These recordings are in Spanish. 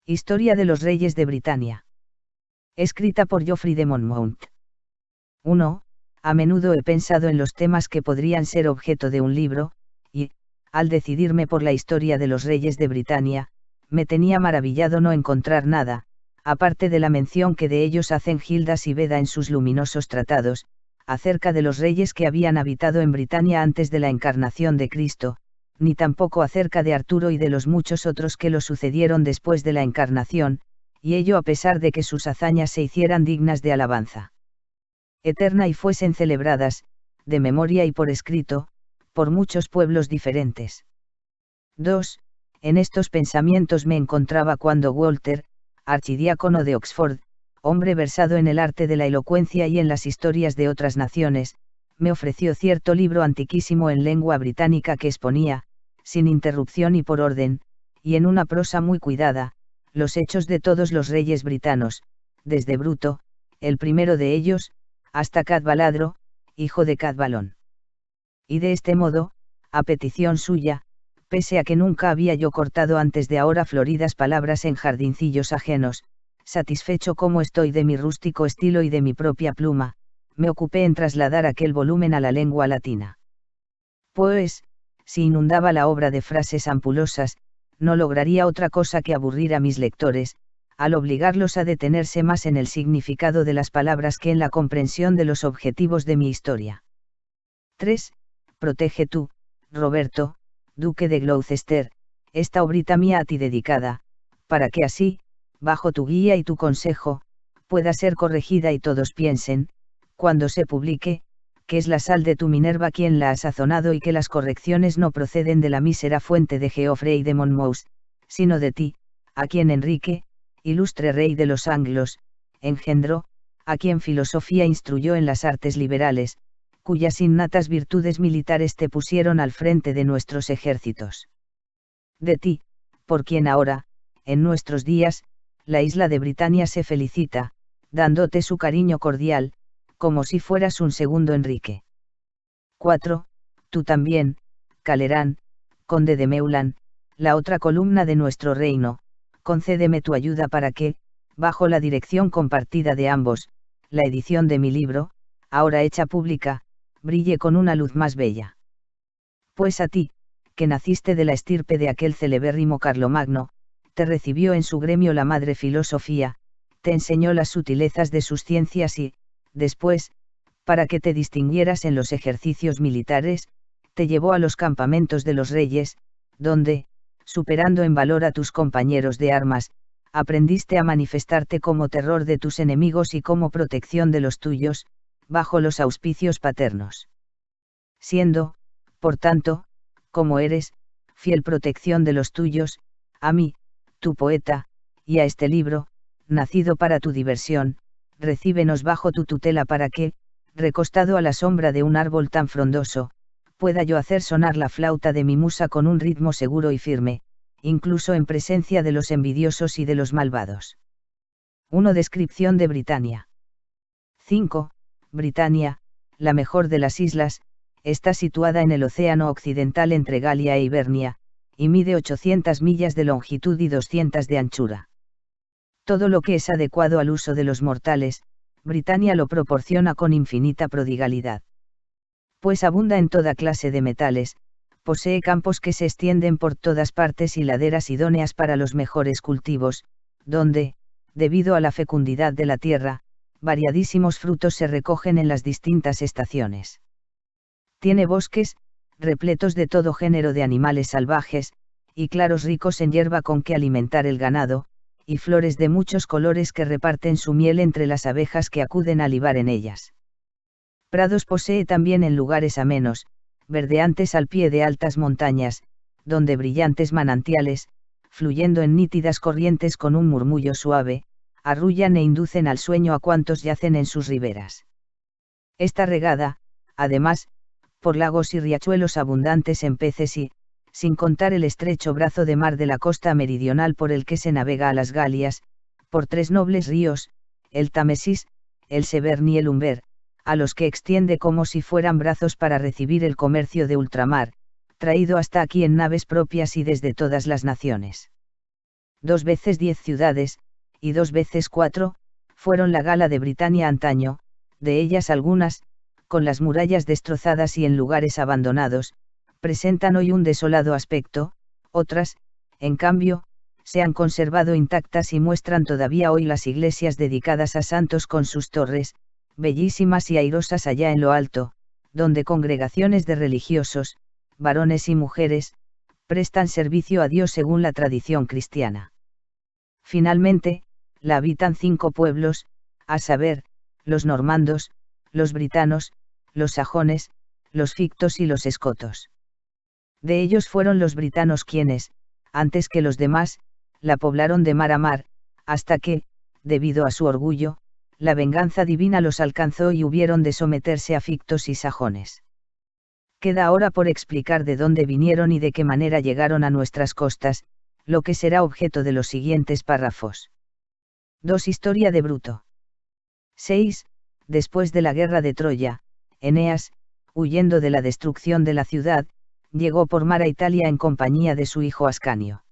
Historia de los Reyes de Britania. Escrita por Geoffrey de Monmouth. 1. A menudo he pensado en los temas que podrían ser objeto de un libro, y, al decidirme por la historia de los Reyes de Britania, me tenía maravillado no encontrar nada, aparte de la mención que de ellos hacen Gildas y Beda en sus luminosos tratados, acerca de los reyes que habían habitado en Britania antes de la encarnación de Cristo, ni tampoco acerca de Arturo y de los muchos otros que lo sucedieron después de la encarnación, y ello a pesar de que sus hazañas se hicieran dignas de alabanza eterna y fuesen celebradas, de memoria y por escrito, por muchos pueblos diferentes. 2. En estos pensamientos me encontraba cuando Walter, archidiácono de Oxford, hombre versado en el arte de la elocuencia y en las historias de otras naciones, me ofreció cierto libro antiquísimo en lengua británica que exponía, sin interrupción y por orden, y en una prosa muy cuidada, los hechos de todos los reyes britanos, desde Bruto, el primero de ellos, hasta Cadwaladro, hijo de Cadwallon. Y de este modo, a petición suya, pese a que nunca había yo cortado antes de ahora floridas palabras en jardincillos ajenos, satisfecho como estoy de mi rústico estilo y de mi propia pluma, me ocupé en trasladar aquel volumen a la lengua latina. Pues, si inundaba la obra de frases ampulosas, no lograría otra cosa que aburrir a mis lectores, al obligarlos a detenerse más en el significado de las palabras que en la comprensión de los objetivos de mi historia. 3. Protege tú, Roberto, duque de Gloucester, esta obrita mía a ti dedicada, para que así, bajo tu guía y tu consejo, pueda ser corregida y todos piensen, cuando se publique, que es la sal de tu Minerva quien la ha sazonado y que las correcciones no proceden de la mísera fuente de Geoffrey de Monmouth, sino de ti, a quien Enrique, ilustre rey de los anglos, engendró, a quien filosofía instruyó en las artes liberales, cuyas innatas virtudes militares te pusieron al frente de nuestros ejércitos. De ti, por quien ahora, en nuestros días, la isla de Britania se felicita, dándote su cariño cordial, como si fueras un segundo Enrique. 4. Tú también, Calerán, conde de Meulan, la otra columna de nuestro reino, concédeme tu ayuda para que, bajo la dirección compartida de ambos, la edición de mi libro, ahora hecha pública, brille con una luz más bella. Pues a ti, que naciste de la estirpe de aquel celebérrimo Carlomagno, te recibió en su gremio la madre filosofía, te enseñó las sutilezas de sus ciencias y, después, para que te distinguieras en los ejercicios militares, te llevó a los campamentos de los reyes, donde, superando en valor a tus compañeros de armas, aprendiste a manifestarte como terror de tus enemigos y como protección de los tuyos, bajo los auspicios paternos. Siendo, por tanto, como eres, fiel protección de los tuyos, a mí, tu poeta, y a este libro, nacido para tu diversión, recíbenos bajo tu tutela para que, recostado a la sombra de un árbol tan frondoso, pueda yo hacer sonar la flauta de mi musa con un ritmo seguro y firme, incluso en presencia de los envidiosos y de los malvados. 1. Descripción de Britania. 5. Britania, la mejor de las islas, está situada en el océano occidental entre Galia e Hibernia, y mide 800 millas de longitud y 200 de anchura. Todo lo que es adecuado al uso de los mortales, Britania lo proporciona con infinita prodigalidad. Pues abunda en toda clase de metales, posee campos que se extienden por todas partes y laderas idóneas para los mejores cultivos, donde, debido a la fecundidad de la tierra, variadísimos frutos se recogen en las distintas estaciones. Tiene bosques, repletos de todo género de animales salvajes, y claros ricos en hierba con que alimentar el ganado, y flores de muchos colores que reparten su miel entre las abejas que acuden a libar en ellas. Prados posee también en lugares amenos, verdeantes al pie de altas montañas, donde brillantes manantiales, fluyendo en nítidas corrientes con un murmullo suave, arrullan e inducen al sueño a cuantos yacen en sus riberas. Está regada, además, por lagos y riachuelos abundantes en peces y, sin contar el estrecho brazo de mar de la costa meridional por el que se navega a las Galias, por 3 nobles ríos, el Támesis, el Severn y el Humber, a los que extiende como si fueran brazos para recibir el comercio de ultramar, traído hasta aquí en naves propias y desde todas las naciones. 2 veces 10 ciudades, y 2 veces 4, fueron la gala de Britania antaño, de ellas algunas, con las murallas destrozadas y en lugares abandonados, presentan hoy un desolado aspecto, otras, en cambio, se han conservado intactas y muestran todavía hoy las iglesias dedicadas a santos con sus torres, bellísimas y airosas allá en lo alto, donde congregaciones de religiosos, varones y mujeres, prestan servicio a Dios según la tradición cristiana. Finalmente, la habitan 5 pueblos, a saber, los normandos, los britanos, los sajones, los pictos y los escotos. De ellos fueron los britanos quienes, antes que los demás, la poblaron de mar a mar, hasta que, debido a su orgullo, la venganza divina los alcanzó y hubieron de someterse a pictos y sajones. Queda ahora por explicar de dónde vinieron y de qué manera llegaron a nuestras costas, lo que será objeto de los siguientes párrafos. 2. Historia de Bruto. 6. Después de la guerra de Troya, Eneas, huyendo de la destrucción de la ciudad, llegó por mar a Italia en compañía de su hijo Ascanio.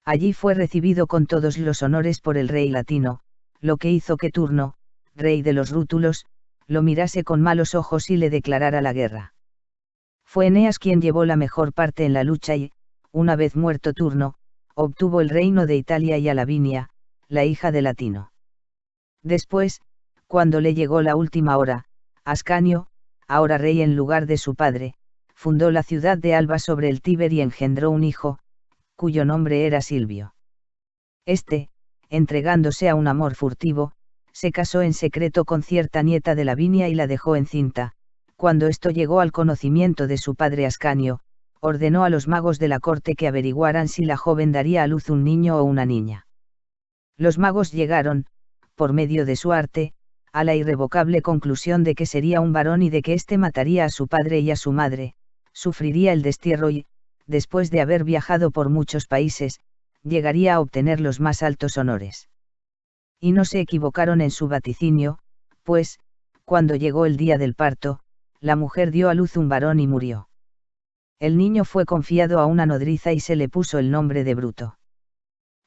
Allí fue recibido con todos los honores por el rey latino, lo que hizo que Turno, rey de los rútulos, lo mirase con malos ojos y le declarara la guerra. Fue Eneas quien llevó la mejor parte en la lucha y, una vez muerto Turno, obtuvo el reino de Italia y a Lavinia, la hija de Latino. Después, cuando le llegó la última hora, Ascanio, ahora rey en lugar de su padre, fundó la ciudad de Alba sobre el Tíber y engendró un hijo, cuyo nombre era Silvio. Este, entregándose a un amor furtivo, se casó en secreto con cierta nieta de Lavinia y la dejó encinta. Cuando esto llegó al conocimiento de su padre Ascanio, ordenó a los magos de la corte que averiguaran si la joven daría a luz un niño o una niña. Los magos llegaron, por medio de su arte, a la irrevocable conclusión de que sería un varón y de que éste mataría a su padre y a su madre, sufriría el destierro y, después de haber viajado por muchos países, llegaría a obtener los más altos honores. Y no se equivocaron en su vaticinio, pues, cuando llegó el día del parto, la mujer dio a luz un varón y murió. El niño fue confiado a una nodriza y se le puso el nombre de Bruto.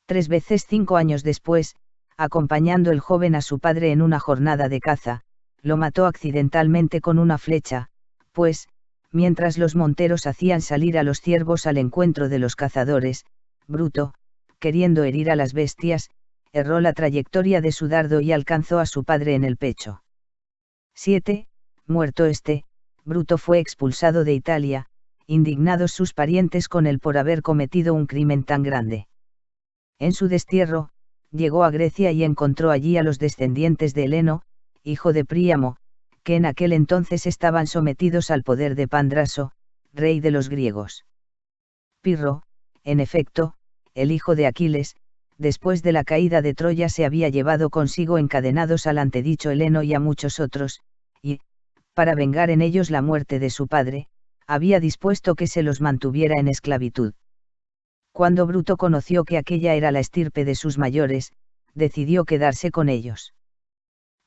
3 veces 5 años después, acompañando el joven a su padre en una jornada de caza, lo mató accidentalmente con una flecha, pues, mientras los monteros hacían salir a los ciervos al encuentro de los cazadores, Bruto, queriendo herir a las bestias, erró la trayectoria de su dardo y alcanzó a su padre en el pecho. 7. Muerto este, Bruto fue expulsado de Italia, indignados sus parientes con él por haber cometido un crimen tan grande. En su destierro, llegó a Grecia y encontró allí a los descendientes de Heleno, hijo de Príamo, que en aquel entonces estaban sometidos al poder de Pandraso, rey de los griegos. Pirro, en efecto, el hijo de Aquiles, después de la caída de Troya se había llevado consigo encadenados al antedicho Heleno y a muchos otros, y, para vengar en ellos la muerte de su padre, había dispuesto que se los mantuviera en esclavitud. Cuando Bruto conoció que aquella era la estirpe de sus mayores, decidió quedarse con ellos.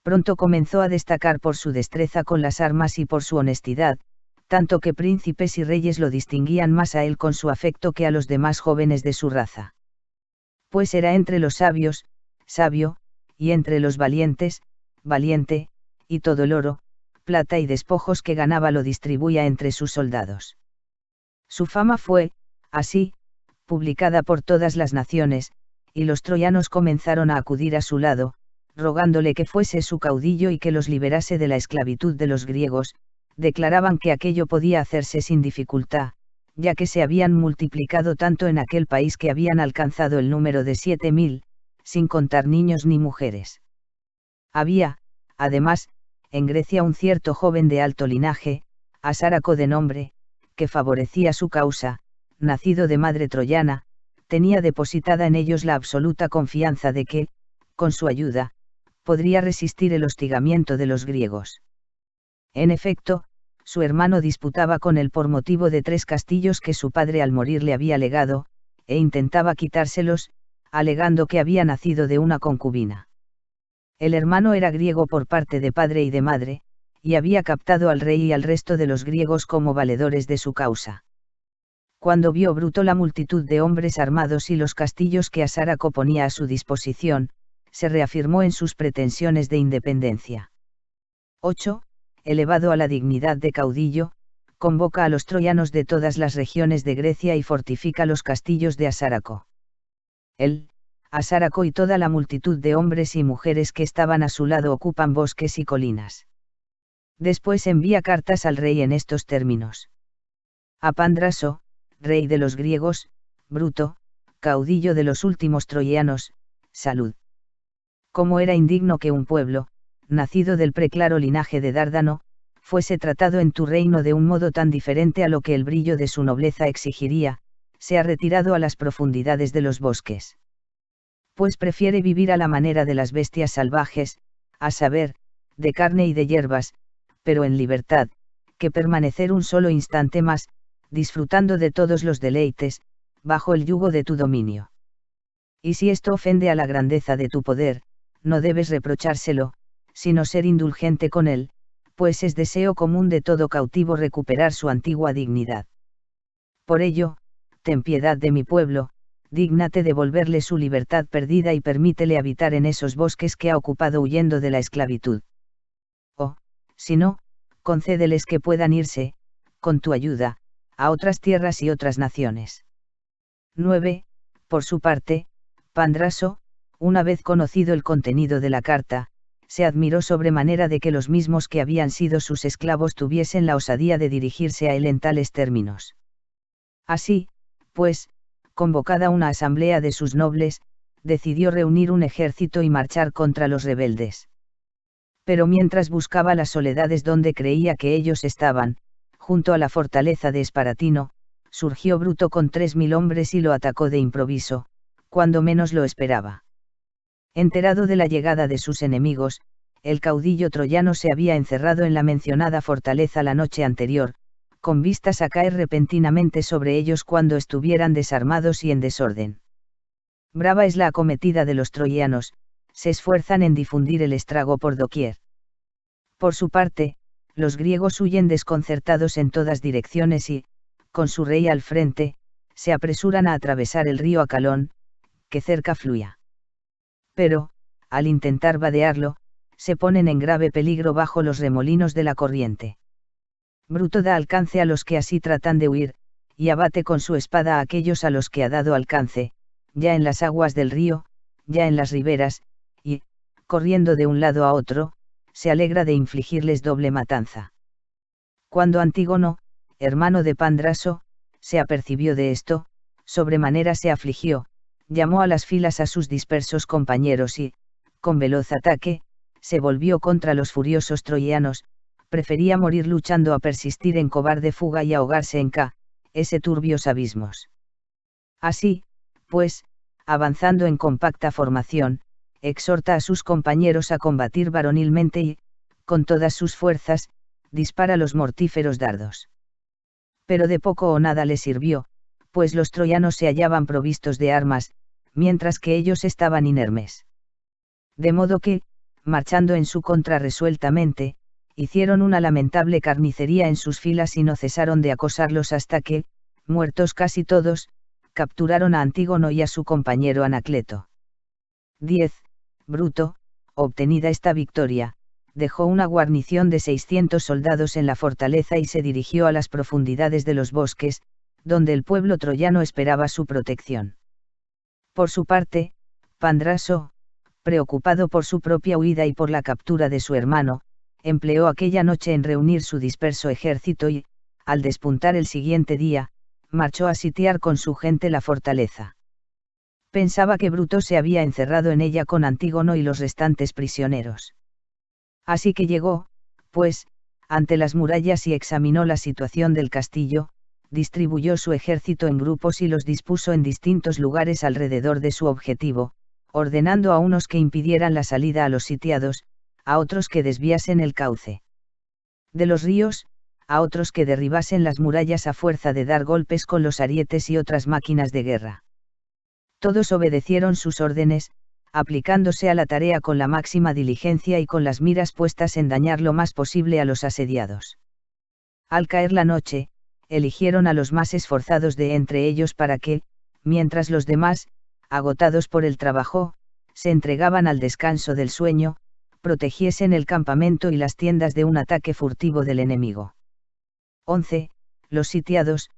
Pronto comenzó a destacar por su destreza con las armas y por su honestidad, tanto que príncipes y reyes lo distinguían más a él con su afecto que a los demás jóvenes de su raza. Pues era entre los sabios, sabio, y entre los valientes, valiente, y todo el oro, plata y despojos que ganaba lo distribuía entre sus soldados. Su fama fue, así, publicada por todas las naciones, y los troyanos comenzaron a acudir a su lado, rogándole que fuese su caudillo y que los liberase de la esclavitud de los griegos, declaraban que aquello podía hacerse sin dificultad, ya que se habían multiplicado tanto en aquel país que habían alcanzado el número de 7.000, sin contar niños ni mujeres. Había, además, en Grecia un cierto joven de alto linaje, Asáraco de nombre, que favorecía su causa, nacido de madre troyana, tenía depositada en ellos la absoluta confianza de que, con su ayuda, podría resistir el hostigamiento de los griegos. En efecto, su hermano disputaba con él por motivo de 3 castillos que su padre al morir le había legado, e intentaba quitárselos, alegando que había nacido de una concubina. El hermano era griego por parte de padre y de madre, y había captado al rey y al resto de los griegos como valedores de su causa. Cuando vio Bruto la multitud de hombres armados y los castillos que Asáraco ponía a su disposición, se reafirmó en sus pretensiones de independencia. 8. Elevado a la dignidad de caudillo, convoca a los troyanos de todas las regiones de Grecia y fortifica los castillos de Asáraco. Él, Asáraco y toda la multitud de hombres y mujeres que estaban a su lado ocupan bosques y colinas. Después envía cartas al rey en estos términos. A Pandraso, rey de los griegos, Bruto, caudillo de los últimos troyanos, salud. Como era indigno que un pueblo, nacido del preclaro linaje de Dárdano, fuese tratado en tu reino de un modo tan diferente a lo que el brillo de su nobleza exigiría, se ha retirado a las profundidades de los bosques. Pues prefiere vivir a la manera de las bestias salvajes, a saber, de carne y de hierbas, pero en libertad, que permanecer un solo instante más, disfrutando de todos los deleites, bajo el yugo de tu dominio. Y si esto ofende a la grandeza de tu poder, no debes reprochárselo, sino ser indulgente con él, pues es deseo común de todo cautivo recuperar su antigua dignidad. Por ello, ten piedad de mi pueblo, dígnate devolverle su libertad perdida y permítele habitar en esos bosques que ha ocupado huyendo de la esclavitud. O, si no, concédeles que puedan irse, con tu ayuda, a otras tierras y otras naciones. 9. Por su parte, Pandraso, una vez conocido el contenido de la carta, se admiró sobremanera de que los mismos que habían sido sus esclavos tuviesen la osadía de dirigirse a él en tales términos. Así, pues, convocada una asamblea de sus nobles, decidió reunir un ejército y marchar contra los rebeldes. Pero mientras buscaba las soledades donde creía que ellos estaban, junto a la fortaleza de Esparatino, surgió Bruto con 3000 hombres y lo atacó de improviso, cuando menos lo esperaba. Enterado de la llegada de sus enemigos, el caudillo troyano se había encerrado en la mencionada fortaleza la noche anterior, con vistas a caer repentinamente sobre ellos cuando estuvieran desarmados y en desorden. Brava es la acometida de los troyanos, se esfuerzan en difundir el estrago por doquier. Por su parte, los griegos huyen desconcertados en todas direcciones y, con su rey al frente, se apresuran a atravesar el río Acalón, que cerca fluía. Pero, al intentar vadearlo, se ponen en grave peligro bajo los remolinos de la corriente. Bruto da alcance a los que así tratan de huir, y abate con su espada a aquellos a los que ha dado alcance, ya en las aguas del río, ya en las riberas, y, corriendo de un lado a otro, se alegra de infligirles doble matanza. Cuando Antígono, hermano de Pandraso, se apercibió de esto, sobremanera se afligió, llamó a las filas a sus dispersos compañeros y, con veloz ataque, se volvió contra los furiosos troyanos, prefería morir luchando a persistir en cobarde fuga y ahogarse en ese turbios abismos. Así, pues, avanzando en compacta formación, exhorta a sus compañeros a combatir varonilmente y, con todas sus fuerzas, dispara los mortíferos dardos. Pero de poco o nada le sirvió, pues los troyanos se hallaban provistos de armas, mientras que ellos estaban inermes. De modo que, marchando en su contra resueltamente, hicieron una lamentable carnicería en sus filas y no cesaron de acosarlos hasta que, muertos casi todos, capturaron a Antígono y a su compañero Anacleto. 10. Bruto, obtenida esta victoria, dejó una guarnición de 600 soldados en la fortaleza y se dirigió a las profundidades de los bosques, donde el pueblo troyano esperaba su protección. Por su parte, Pandraso, preocupado por su propia huida y por la captura de su hermano, empleó aquella noche en reunir su disperso ejército y, al despuntar el siguiente día, marchó a sitiar con su gente la fortaleza. Pensaba que Bruto se había encerrado en ella con Antígono y los restantes prisioneros. Así que llegó, pues, ante las murallas y examinó la situación del castillo, distribuyó su ejército en grupos y los dispuso en distintos lugares alrededor de su objetivo, ordenando a unos que impidieran la salida a los sitiados, a otros que desviasen el cauce de los ríos, a otros que derribasen las murallas a fuerza de dar golpes con los arietes y otras máquinas de guerra. Todos obedecieron sus órdenes, aplicándose a la tarea con la máxima diligencia y con las miras puestas en dañar lo más posible a los asediados. Al caer la noche, eligieron a los más esforzados de entre ellos para que, mientras los demás, agotados por el trabajo, se entregaban al descanso del sueño, protegiesen el campamento y las tiendas de un ataque furtivo del enemigo. 11. Los sitiados,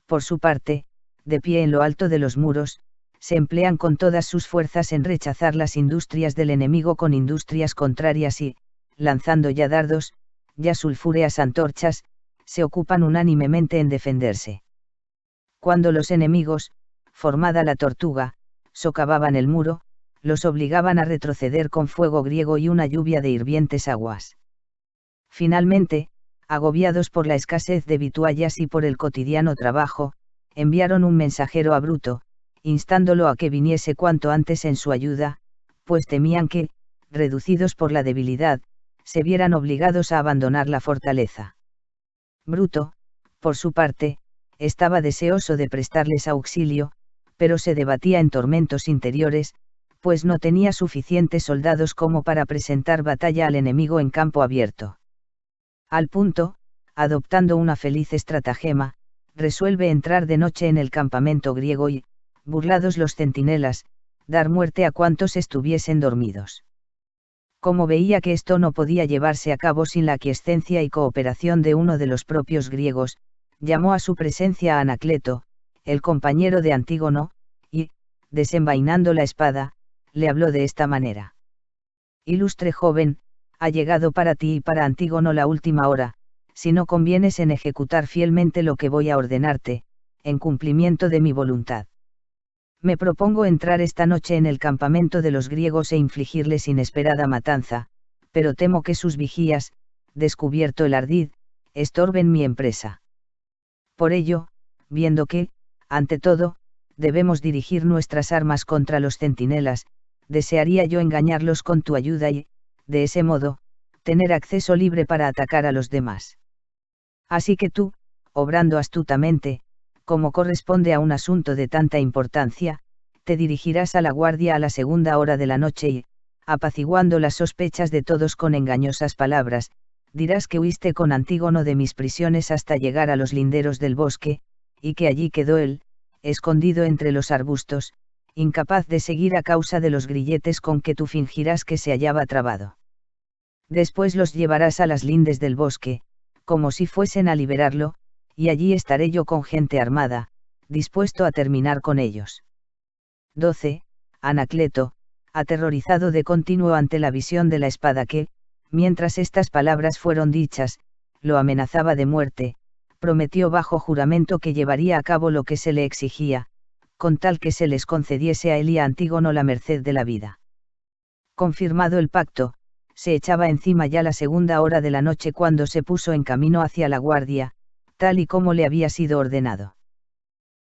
por su parte, de pie en lo alto de los muros, se emplean con todas sus fuerzas en rechazar las industrias del enemigo con industrias contrarias y, lanzando ya dardos, ya sulfúreas antorchas, se ocupan unánimemente en defenderse. Cuando los enemigos, formada la tortuga, socavaban el muro, los obligaban a retroceder con fuego griego y una lluvia de hirvientes aguas. Finalmente, agobiados por la escasez de vituallas y por el cotidiano trabajo, enviaron un mensajero a Bruto, instándolo a que viniese cuanto antes en su ayuda, pues temían que, reducidos por la debilidad, se vieran obligados a abandonar la fortaleza. Bruto, por su parte, estaba deseoso de prestarles auxilio, pero se debatía en tormentos interiores, pues no tenía suficientes soldados como para presentar batalla al enemigo en campo abierto. Al punto, adoptando una feliz estratagema, resuelve entrar de noche en el campamento griego y, burlados los centinelas, dar muerte a cuantos estuviesen dormidos. Como veía que esto no podía llevarse a cabo sin la aquiescencia y cooperación de uno de los propios griegos, llamó a su presencia a Anacleto, el compañero de Antígono, y, desenvainando la espada, le habló de esta manera. Ilustre joven, ha llegado para ti y para Antígono la última hora, si no convienes en ejecutar fielmente lo que voy a ordenarte, en cumplimiento de mi voluntad. Me propongo entrar esta noche en el campamento de los griegos e infligirles inesperada matanza, pero temo que sus vigías, descubierto el ardid, estorben mi empresa. Por ello, viendo que, ante todo, debemos dirigir nuestras armas contra los centinelas, desearía yo engañarlos con tu ayuda y, de ese modo, tener acceso libre para atacar a los demás. Así que tú, obrando astutamente, como corresponde a un asunto de tanta importancia, te dirigirás a la guardia a la segunda hora de la noche y, apaciguando las sospechas de todos con engañosas palabras, dirás que huiste con Antígono de mis prisiones hasta llegar a los linderos del bosque, y que allí quedó él, escondido entre los arbustos, incapaz de seguir a causa de los grilletes con que tú fingirás que se hallaba trabado. Después los llevarás a las lindes del bosque, como si fuesen a liberarlo, y allí estaré yo con gente armada, dispuesto a terminar con ellos. 12. Anacleto, aterrorizado de continuo ante la visión de la espada que, mientras estas palabras fueron dichas, lo amenazaba de muerte, prometió bajo juramento que llevaría a cabo lo que se le exigía, con tal que se les concediese a él y a Antígono la merced de la vida. Confirmado el pacto, se echaba encima ya la segunda hora de la noche cuando se puso en camino hacia la guardia, tal y como le había sido ordenado.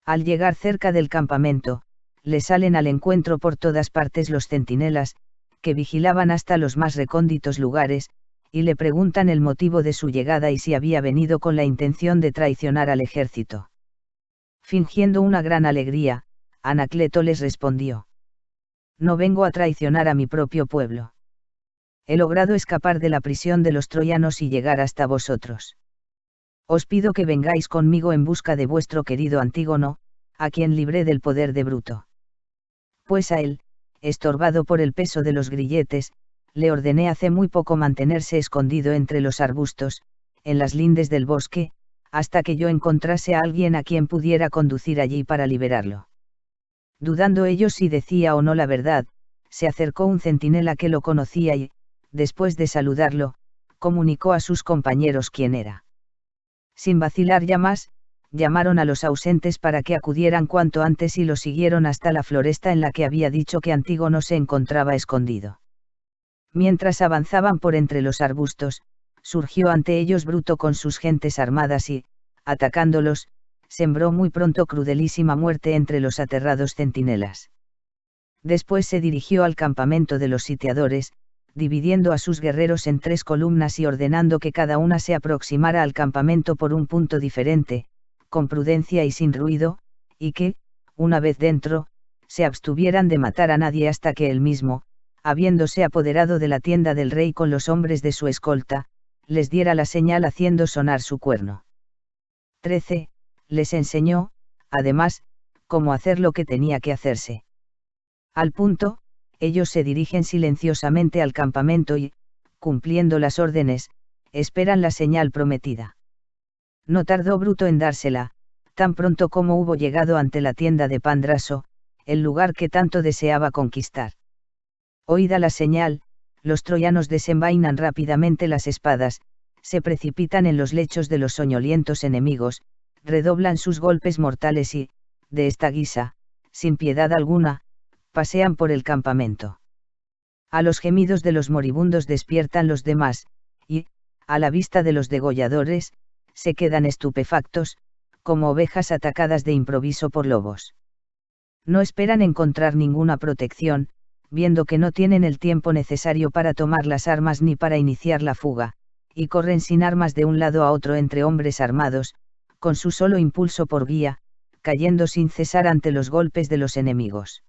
Al llegar cerca del campamento, le salen al encuentro por todas partes los centinelas, que vigilaban hasta los más recónditos lugares, y le preguntan el motivo de su llegada y si había venido con la intención de traicionar al ejército. Fingiendo una gran alegría, Anacleto les respondió: No vengo a traicionar a mi propio pueblo. He logrado escapar de la prisión de los troyanos y llegar hasta vosotros. Os pido que vengáis conmigo en busca de vuestro querido Antígono, a quien libré del poder de Bruto. Pues a él, estorbado por el peso de los grilletes, le ordené hace muy poco mantenerse escondido entre los arbustos, en las lindes del bosque, hasta que yo encontrase a alguien a quien pudiera conducir allí para liberarlo. Dudando ellos si decía o no la verdad, se acercó un centinela que lo conocía y, después de saludarlo, comunicó a sus compañeros quién era. Sin vacilar ya más, llamaron a los ausentes para que acudieran cuanto antes y lo siguieron hasta la floresta en la que había dicho que Antígono se encontraba escondido. Mientras avanzaban por entre los arbustos, surgió ante ellos Bruto con sus gentes armadas y, atacándolos, sembró muy pronto crudelísima muerte entre los aterrados centinelas. Después se dirigió al campamento de los sitiadores, dividiendo a sus guerreros en 3 columnas y ordenando que cada una se aproximara al campamento por un punto diferente, con prudencia y sin ruido, y que, una vez dentro, se abstuvieran de matar a nadie hasta que él mismo, habiéndose apoderado de la tienda del rey con los hombres de su escolta, les diera la señal haciendo sonar su cuerno. 13. les enseñó, además, cómo hacer lo que tenía que hacerse. Al punto, ellos se dirigen silenciosamente al campamento y, cumpliendo las órdenes, esperan la señal prometida. No tardó Bruto en dársela, tan pronto como hubo llegado ante la tienda de Pandraso, el lugar que tanto deseaba conquistar. Oída la señal, los troyanos desenvainan rápidamente las espadas, se precipitan en los lechos de los soñolientos enemigos, redoblan sus golpes mortales y, de esta guisa, sin piedad alguna, pasean por el campamento. A los gemidos de los moribundos despiertan los demás, y, a la vista de los degolladores, se quedan estupefactos, como ovejas atacadas de improviso por lobos. No esperan encontrar ninguna protección, viendo que no tienen el tiempo necesario para tomar las armas ni para iniciar la fuga, y corren sin armas de un lado a otro entre hombres armados, con su solo impulso por guía, cayendo sin cesar ante los golpes de los enemigos.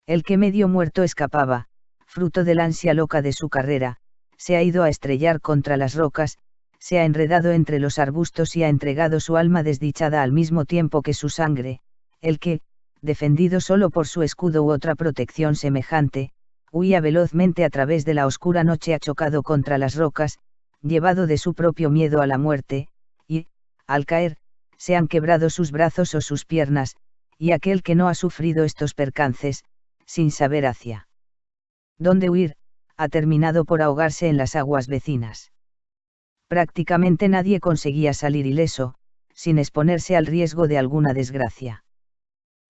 El que medio muerto escapaba, fruto del ansia loca de su carrera, se ha ido a estrellar contra las rocas, se ha enredado entre los arbustos y ha entregado su alma desdichada al mismo tiempo que su sangre. El que, defendido solo por su escudo u otra protección semejante, huía velozmente a través de la oscura noche, ha chocado contra las rocas, llevado de su propio miedo a la muerte, y, al caer, se han quebrado sus brazos o sus piernas, y aquel que no ha sufrido estos percances, sin saber hacia dónde huir, ha terminado por ahogarse en las aguas vecinas. Prácticamente nadie conseguía salir ileso, sin exponerse al riesgo de alguna desgracia.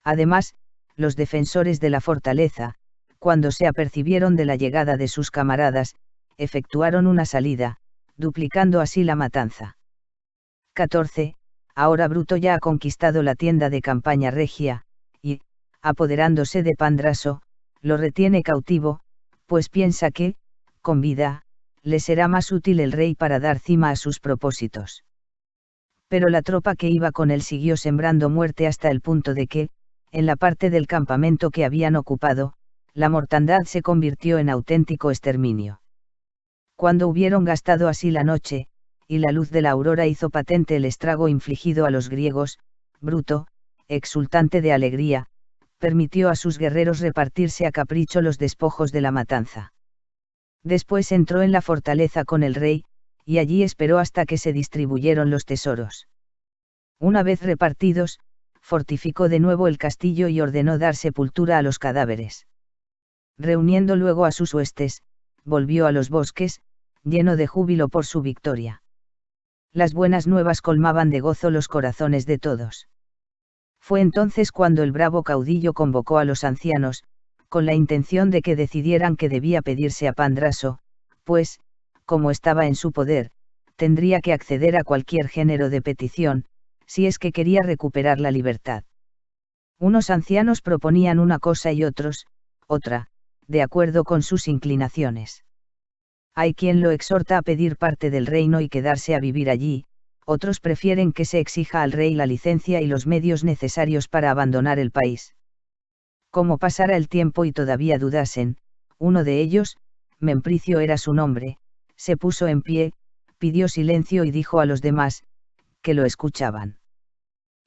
Además, los defensores de la fortaleza, cuando se apercibieron de la llegada de sus camaradas, efectuaron una salida, duplicando así la matanza. 14. Ahora Bruto ya ha conquistado la tienda de campaña regia, y, apoderándose de Pandraso, lo retiene cautivo, pues piensa que, con vida, le será más útil el rey para dar cima a sus propósitos. Pero la tropa que iba con él siguió sembrando muerte hasta el punto de que, en la parte del campamento que habían ocupado, la mortandad se convirtió en auténtico exterminio. Cuando hubieron gastado así la noche, y la luz de la aurora hizo patente el estrago infligido a los griegos, Bruto, exultante de alegría, permitió a sus guerreros repartirse a capricho los despojos de la matanza. Después entró en la fortaleza con el rey, y allí esperó hasta que se distribuyeron los tesoros. Una vez repartidos, fortificó de nuevo el castillo y ordenó dar sepultura a los cadáveres. Reuniendo luego a sus huestes, volvió a los bosques, lleno de júbilo por su victoria. Las buenas nuevas colmaban de gozo los corazones de todos. Fue entonces cuando el bravo caudillo convocó a los ancianos, con la intención de que decidieran qué debía pedirse a Pandraso, pues, como estaba en su poder, tendría que acceder a cualquier género de petición, si es que quería recuperar la libertad. Unos ancianos proponían una cosa y otros, otra, de acuerdo con sus inclinaciones. Hay quien lo exhorta a pedir parte del reino y quedarse a vivir allí, otros prefieren que se exija al rey la licencia y los medios necesarios para abandonar el país. Como pasara el tiempo y todavía dudasen, uno de ellos, Mempricio era su nombre, se puso en pie, pidió silencio y dijo a los demás, que lo escuchaban: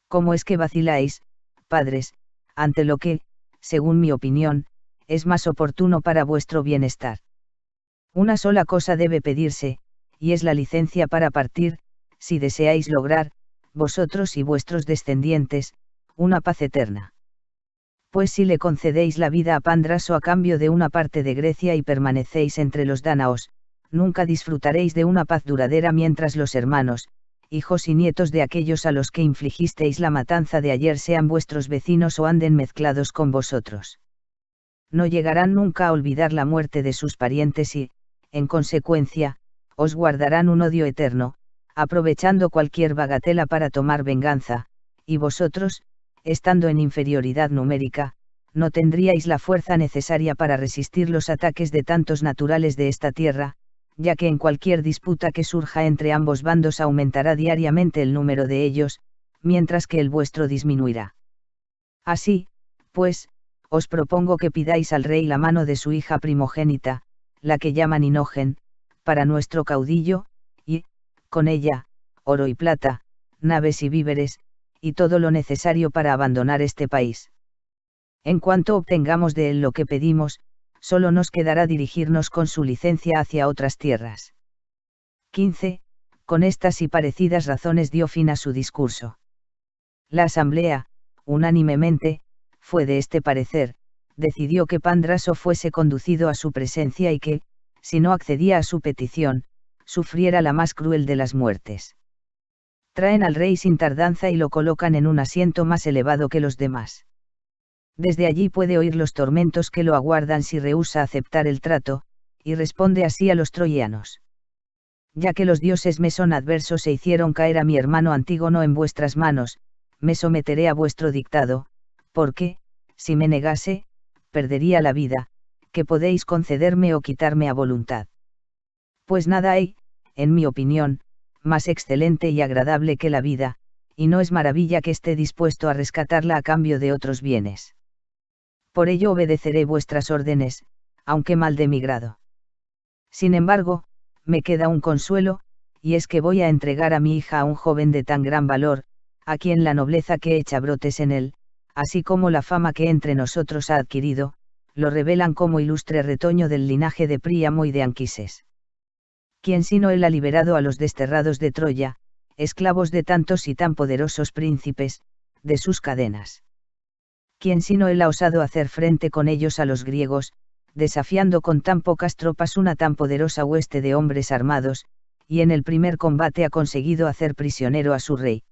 ¿Cómo es que vaciláis, padres, ante lo que, según mi opinión, es más oportuno para vuestro bienestar? Una sola cosa debe pedirse, y es la licencia para partir, si deseáis lograr, vosotros y vuestros descendientes, una paz eterna. Pues si le concedéis la vida a Pandraso a cambio de una parte de Grecia y permanecéis entre los dánaos, nunca disfrutaréis de una paz duradera mientras los hermanos, hijos y nietos de aquellos a los que infligisteis la matanza de ayer sean vuestros vecinos o anden mezclados con vosotros. No llegarán nunca a olvidar la muerte de sus parientes y, en consecuencia, os guardarán un odio eterno, aprovechando cualquier bagatela para tomar venganza, y vosotros, estando en inferioridad numérica, no tendríais la fuerza necesaria para resistir los ataques de tantos naturales de esta tierra, ya que en cualquier disputa que surja entre ambos bandos aumentará diariamente el número de ellos, mientras que el vuestro disminuirá. Así, pues, os propongo que pidáis al rey la mano de su hija primogénita, la que llaman Inogen, para nuestro caudillo, y, con ella, oro y plata, naves y víveres, y todo lo necesario para abandonar este país. En cuanto obtengamos de él lo que pedimos, solo nos quedará dirigirnos con su licencia hacia otras tierras. 15. Con estas y parecidas razones dio fin a su discurso. La asamblea, unánimemente, fue de este parecer, decidió que Pandraso fuese conducido a su presencia y que, si no accedía a su petición, sufriera la más cruel de las muertes. Traen al rey sin tardanza y lo colocan en un asiento más elevado que los demás. Desde allí puede oír los tormentos que lo aguardan si rehúsa aceptar el trato, y responde así a los troyanos. Ya que los dioses me son adversos e hicieron caer a mi hermano Antígono en vuestras manos, me someteré a vuestro dictado, porque, si me negase, perdería la vida, que podéis concederme o quitarme a voluntad. Pues nada hay, en mi opinión, más excelente y agradable que la vida, y no es maravilla que esté dispuesto a rescatarla a cambio de otros bienes. Por ello obedeceré vuestras órdenes, aunque mal de mi grado. Sin embargo, me queda un consuelo, y es que voy a entregar a mi hija a un joven de tan gran valor, a quien la nobleza que echa brotes en él, así como la fama que entre nosotros ha adquirido, lo revelan como ilustre retoño del linaje de Príamo y de Anquises. ¿Quién sino él ha liberado a los desterrados de Troya, esclavos de tantos y tan poderosos príncipes, de sus cadenas? ¿Quién sino él ha osado hacer frente con ellos a los griegos, desafiando con tan pocas tropas una tan poderosa hueste de hombres armados, y en el primer combate ha conseguido hacer prisionero a su rey?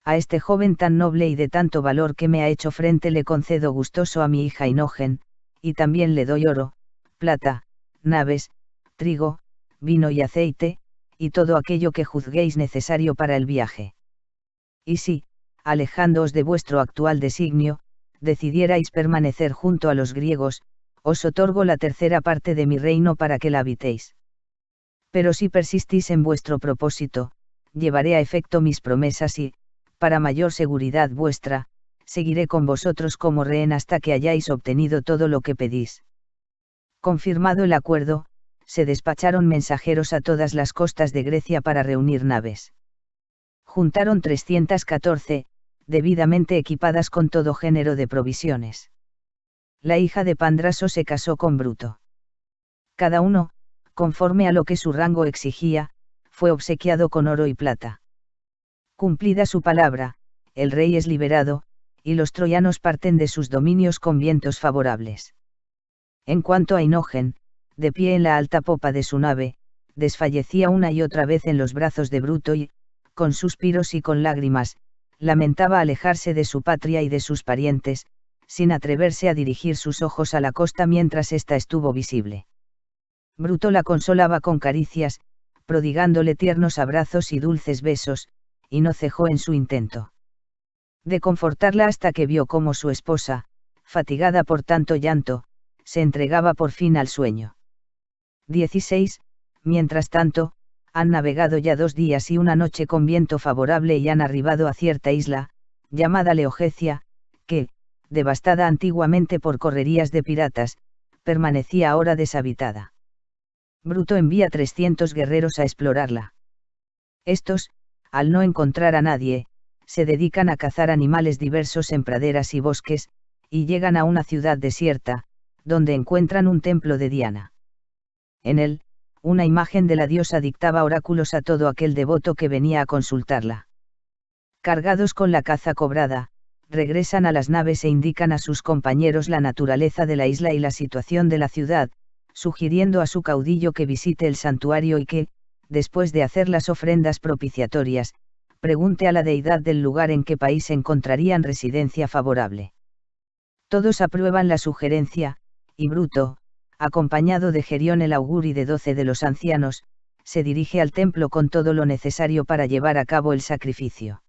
A este joven tan noble y de tanto valor que me ha hecho frente le concedo gustoso a mi hija Inogen, y también le doy oro, plata, naves, trigo, vino y aceite, y todo aquello que juzguéis necesario para el viaje. Y si, alejándoos de vuestro actual designio, decidierais permanecer junto a los griegos, os otorgo la tercera parte de mi reino para que la habitéis. Pero si persistís en vuestro propósito, llevaré a efecto mis promesas y, para mayor seguridad vuestra, seguiré con vosotros como rehén hasta que hayáis obtenido todo lo que pedís. Confirmado el acuerdo, se despacharon mensajeros a todas las costas de Grecia para reunir naves. Juntaron 314, debidamente equipadas con todo género de provisiones. La hija de Pandraso se casó con Bruto. Cada uno, conforme a lo que su rango exigía, fue obsequiado con oro y plata. Cumplida su palabra, el rey es liberado, y los troyanos parten de sus dominios con vientos favorables. En cuanto a Inogen, de pie en la alta popa de su nave, desfallecía una y otra vez en los brazos de Bruto y, con suspiros y con lágrimas, lamentaba alejarse de su patria y de sus parientes, sin atreverse a dirigir sus ojos a la costa mientras ésta estuvo visible. Bruto la consolaba con caricias, prodigándole tiernos abrazos y dulces besos, y no cejó en su intento de confortarla hasta que vio cómo su esposa, fatigada por tanto llanto, se entregaba por fin al sueño. 16. Mientras tanto, han navegado ya 2 días y una noche con viento favorable y han arribado a cierta isla, llamada Leogecia, que, devastada antiguamente por correrías de piratas, permanecía ahora deshabitada. Bruto envía 300 guerreros a explorarla. Estos, al no encontrar a nadie, se dedican a cazar animales diversos en praderas y bosques, y llegan a una ciudad desierta, donde encuentran un templo de Diana. En él, una imagen de la diosa dictaba oráculos a todo aquel devoto que venía a consultarla. Cargados con la caza cobrada, regresan a las naves e indican a sus compañeros la naturaleza de la isla y la situación de la ciudad, sugiriendo a su caudillo que visite el santuario y que, después de hacer las ofrendas propiciatorias, pregunte a la deidad del lugar en qué país encontrarían residencia favorable. Todos aprueban la sugerencia, y Bruto, acompañado de Gerión el augur y de 12 de los ancianos, se dirige al templo con todo lo necesario para llevar a cabo el sacrificio.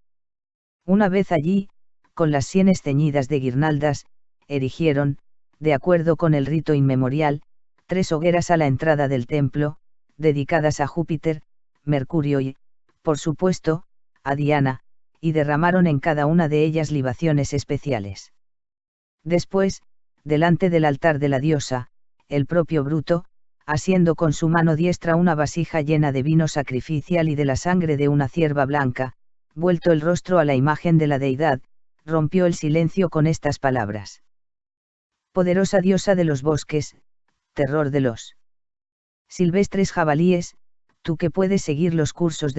Una vez allí, con las sienes ceñidas de guirnaldas, erigieron, de acuerdo con el rito inmemorial, 3 hogueras a la entrada del templo, dedicadas a Júpiter, Mercurio y, por supuesto, a Diana, y derramaron en cada una de ellas libaciones especiales. Después, delante del altar de la diosa, el propio Bruto, asiendo con su mano diestra una vasija llena de vino sacrificial y de la sangre de una cierva blanca, vuelto el rostro a la imagen de la deidad, rompió el silencio con estas palabras. Poderosa diosa de los bosques, terror de los silvestres jabalíes, tú que puedes seguir los cursos del